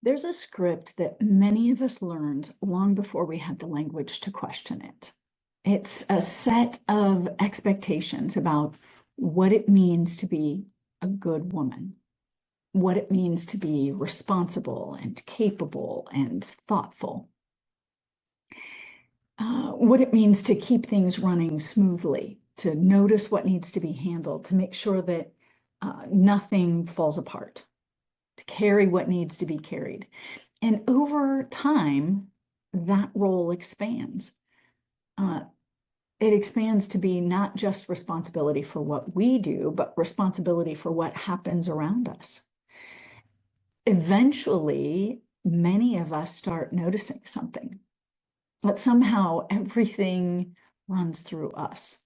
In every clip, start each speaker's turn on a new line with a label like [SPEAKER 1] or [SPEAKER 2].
[SPEAKER 1] There's a script that many of us learned long before we had the language to question it. It's a set of expectations about what it means to be a good woman, what it means to be responsible and capable and thoughtful, what it means to keep things running smoothly, to notice what needs to be handled, to make sure that nothing falls apart, to carry what needs to be carried. And over time, that role expands. It expands to be not just responsibility for what we do, but responsibility for what happens around us. Eventually, many of us start noticing something, that somehow everything runs through us.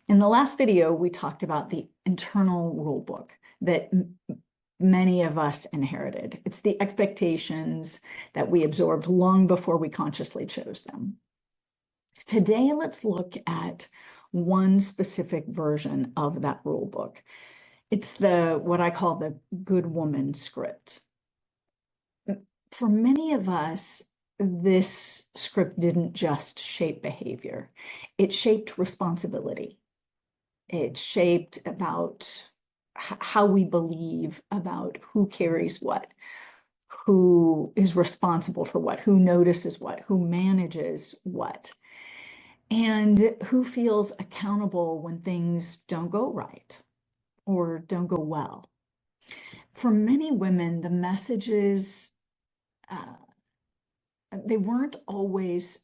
[SPEAKER 1] In the last video, we talked about the internal rule book that many of us inherited. It's the expectations that we absorbed long before we consciously chose them. Today, let's look at one specific version of that rule book. It's what I call the good woman script. For many of us, this script didn't just shape behavior. It shaped responsibility. It shaped about how we believe about who carries what, who is responsible for what, who notices what, who manages what, and who feels accountable when things don't go right or don't go well. For many women, the messages, they weren't always,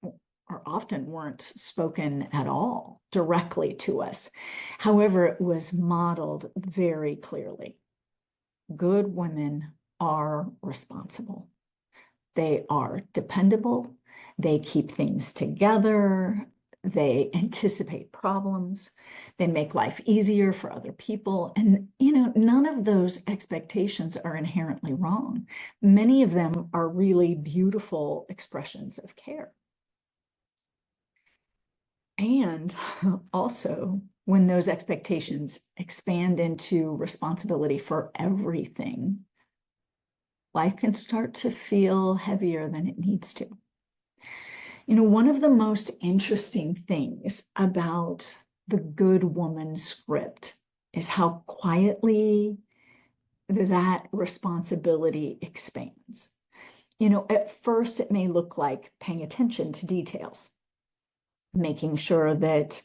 [SPEAKER 1] or often weren't spoken at all directly to us. However, it was modeled very clearly. Good women are responsible. They are dependable. They keep things together. They anticipate problems. They make life easier for other people. And, none of those expectations are inherently wrong. Many of them are really beautiful expressions of care. And also, when those expectations expand into responsibility for everything, life can start to feel heavier than it needs to. One of the most interesting things about the good woman script is how quietly that responsibility expands. At first, it may look like paying attention to details, making sure that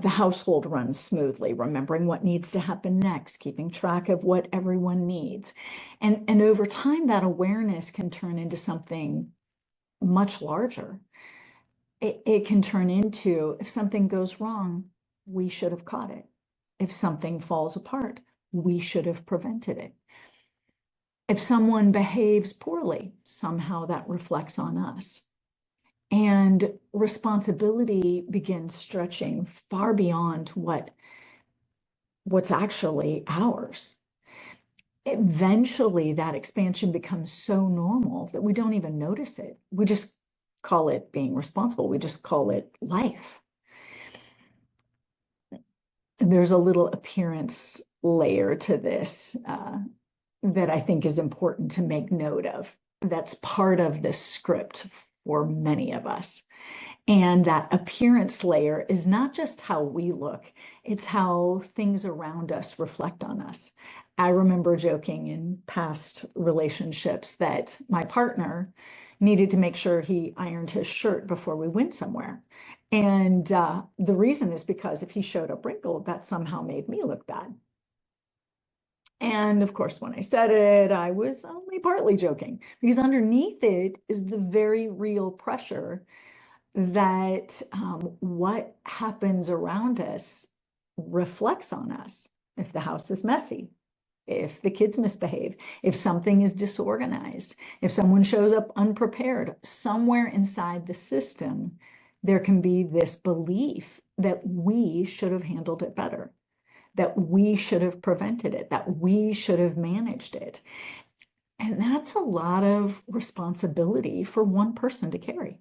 [SPEAKER 1] the household runs smoothly, remembering what needs to happen next, keeping track of what everyone needs. And over time, that awareness can turn into something much larger. It can turn into, if something goes wrong, we should have caught it. If something falls apart, we should have prevented it. If someone behaves poorly, somehow that reflects on us. And responsibility begins stretching far beyond what's actually ours. Eventually, that expansion becomes so normal that we don't even notice it. We just call it being responsible. We just call it life. And there's a little appearance layer to this that I think is important to make note of. That's part of this script for many of us. And that appearance layer is not just how we look, it's how things around us reflect on us. I remember joking in past relationships that my partner needed to make sure he ironed his shirt before we went somewhere. And the reason is because if he showed up wrinkled, that somehow made me look bad. And of course, when I said it, I was only partly joking, because underneath it is the very real pressure that what happens around us reflects on us. If the house is messy, if the kids misbehave, if something is disorganized, if someone shows up unprepared, somewhere inside the system, there can be this belief that we should have handled it better, that we should have prevented it, that we should have managed it. And that's a lot of responsibility for one person to carry.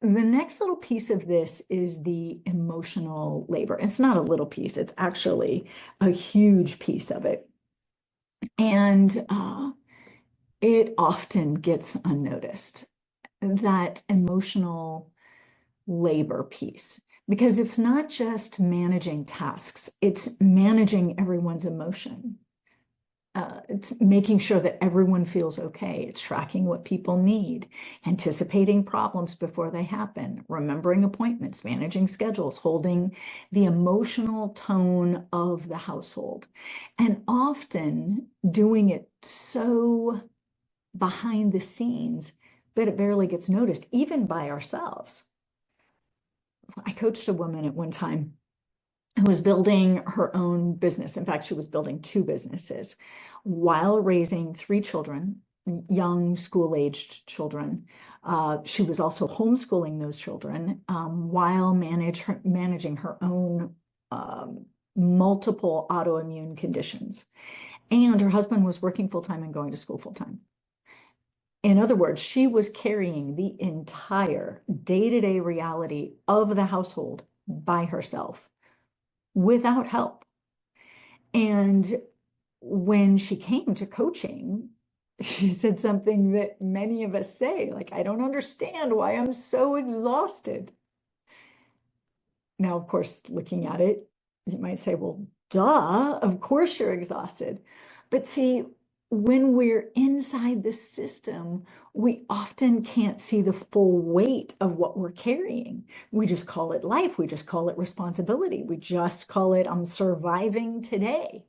[SPEAKER 1] The next little piece of this is the emotional labor. It's not a little piece, it's actually a huge piece of it. And it often gets unnoticed, that emotional labor piece, because it's not just managing tasks, it's managing everyone's emotion. It's making sure that everyone feels okay. It's tracking what people need, anticipating problems before they happen, remembering appointments, managing schedules, holding the emotional tone of the household, and often doing it so behind the scenes that it barely gets noticed, even by ourselves. I coached a woman at one time who was building her own business. In fact, she was building two businesses while raising three children, young school-aged children. She was also homeschooling those children while managing her own multiple autoimmune conditions. And her husband was working full-time and going to school full-time. In other words, she was carrying the entire day-to-day reality of the household by herself without help. And when she came to coaching, she said something that many of us say, like, I don't understand why I'm so exhausted. Now, of course, looking at it, you might say, well, duh, of course you're exhausted. But see, when we're inside the system, we often can't see the full weight of what we're carrying. We just call it life. We just call it responsibility. We just call it, I'm surviving today.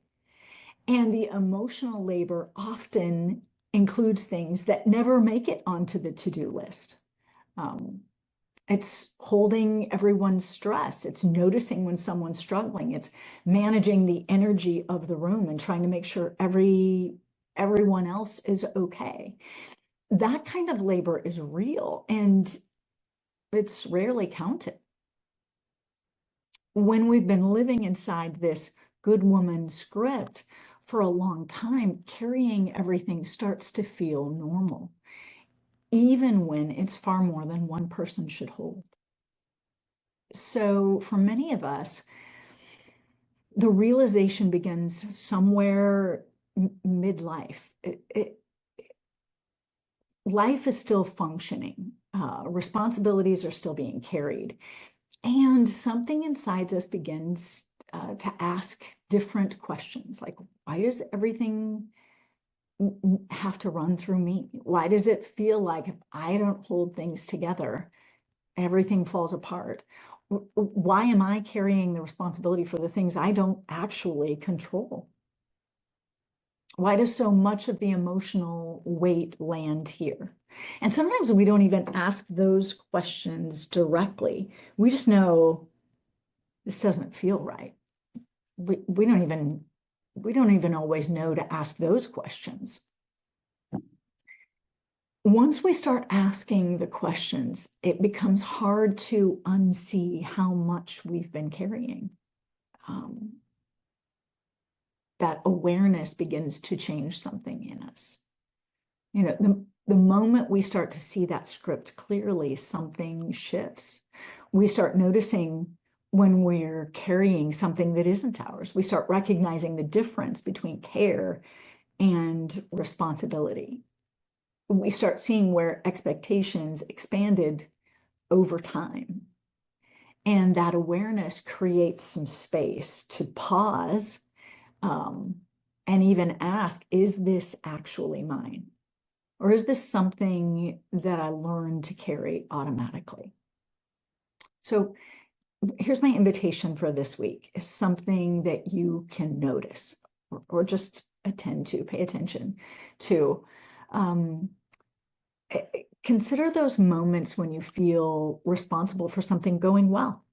[SPEAKER 1] And the emotional labor often includes things that never make it onto the to-do list. It's holding everyone's stress. It's noticing when someone's struggling. It's managing the energy of the room and trying to make sure everyone else is okay. That kind of labor is real and it's rarely counted. When we've been living inside this good woman script for a long time, carrying everything starts to feel normal, even when it's far more than one person should hold. So for many of us, the realization begins somewhere midlife. Life is still functioning. Responsibilities are still being carried. And something inside us begins to ask different questions, like, why does everything have to run through me? Why does it feel like if I don't hold things together, everything falls apart? Why am I carrying the responsibility for the things I don't actually control? Why does so much of the emotional weight land here? And sometimes we don't even ask those questions directly. We just know this doesn't feel right. We don't even always know to ask those questions. Once we start asking the questions, it becomes hard to unsee how much we've been carrying. That awareness begins to change something in us. You know, the moment we start to see that script clearly, something shifts. We start noticing when we're carrying something that isn't ours. We start recognizing the difference between care and responsibility. We start seeing where expectations expanded over time. And that awareness creates some space to pause and even ask, is this actually mine? Or is this something that I learned to carry automatically? So here's my invitation for this week, is something that you can notice or just attend to, pay attention to. Consider those moments when you feel responsible for something going well.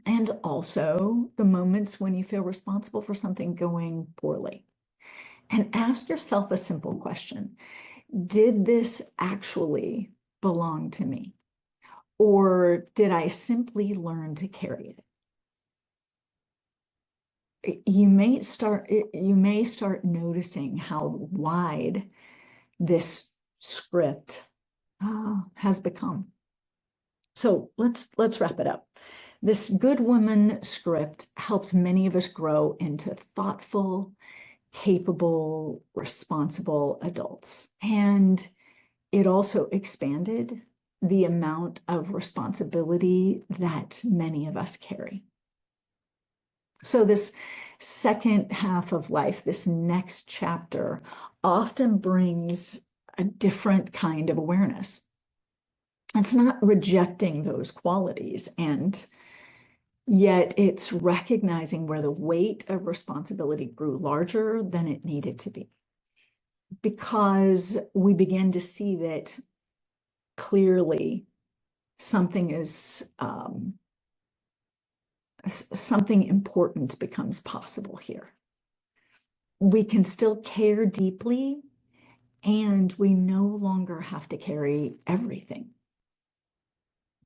[SPEAKER 1] And also the moments when you feel responsible for something going poorly. And ask yourself a simple question. Did this actually belong to me? Or did I simply learn to carry it? You may start noticing how wide this script has become. So let's wrap it up. This good woman script helped many of us grow into thoughtful, capable, responsible adults. And it also expanded the amount of responsibility that many of us carry. So this second half of life, this next chapter, often brings a different kind of awareness. It's not rejecting those qualities, and yet it's recognizing where the weight of responsibility grew larger than it needed to be. Because we begin to see that clearly something is something important becomes possible here. We can still care deeply, and we no longer have to carry everything.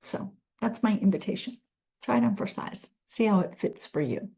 [SPEAKER 1] So that's my invitation. Try it on for size. See how it fits for you.